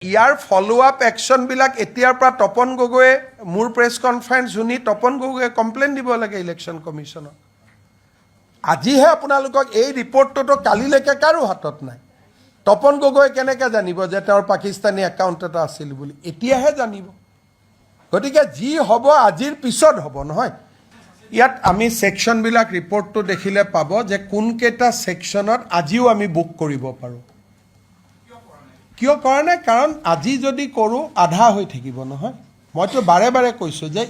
ইয়াৰ ফলো up একশ্যনবিলাক এতিয়াৰ পৰা তপন গগৈয়ে মোৰ প্ৰেছ কনফাৰেন্স শুনি তপন গগৈয়ে কমপ্লেইন দিব লাগে ইলেকশ্যন কমিশ্যনক। আজিহে আপোনালোকক এই ৰিপৰ্টটোতো কালিলৈকে কাৰো হাতত নাই। তপন গগৈয়ে কেনেকৈ জানিব যে তেওঁৰ পাকিস্তানী একাউণ্ট এটা আছিল বুলি? এতিয়াহে জানিব। গতিকে যি হ'ব আজিৰ পিছত হ'ব, নহয়। ইয়াত আমি ছেকশ্যনবিলাক ৰিপৰ্টটো দেখিলে পাব যে কোনকেইটা ছেকশ্যনত আজিও আমি বুক কৰিব পাৰোঁ। কিয় কৰা নাই? কাৰণ আজি যদি কৰোঁ আধা হৈ থাকিব, নহয়। মইতো বাৰে বাৰে কৈছোঁ যে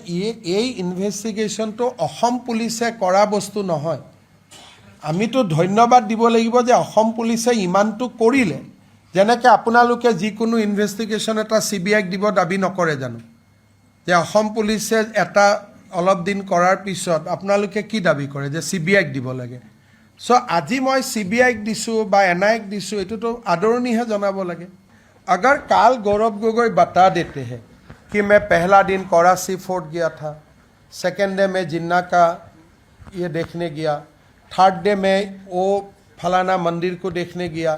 এই ইনভেষ্টিগেশ্যনটো অসম পুলিচে কৰা বস্তু নহয়। আমিতো ধন্যবাদ দিব লাগিব যে অসম পুলিচে ইমানটো কৰিলে। যেনেকৈ আপোনালোকে যিকোনো ইনভেষ্টিগেশ্যন এটা CBIক দিব দাবী নকৰে জানো? যে অসম পুলিচে এটা অলপ দিন কৰাৰ পিছত আপোনালোকে কি দাবী কৰে যে CBIক দিব লাগে? চ' আজি মই CBIক দিছোঁ বা NIAক দিছোঁ, এইটোতো আদৰণিহে জনাব লাগে। अगर काल गौरव गोगोई बता देते हैं कि मैं पहला दिन कराची फोर्ट गया था, सेकेंड डे में जिन्ना का ये देखने गया, थर्ड डे में वो फलाना मंदिर को देखने गया,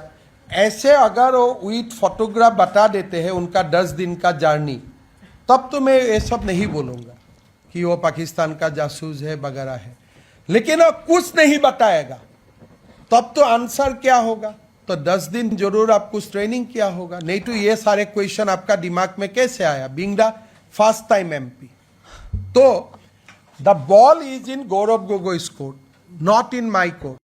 ऐसे अगर वो विथ फोटोग्राफ बता देते हैं उनका 10 दिन का जर्नी, तब तो मैं ये सब नहीं बोलूँगा कि वो पाकिस्तान का जासूस है वगैरह है। लेकिन वो कुछ नहीं बताएगा, तब तो आंसर क्या होगा? तो 10 दिन जरूर आप कुछ ट्रेनिंग किया होगा, नहीं तो ये सारे क्वेश्चन आपका दिमाग में कैसे आया, being the first time MP? तो the ball is in Gaurav Gogoi's court, not in my court.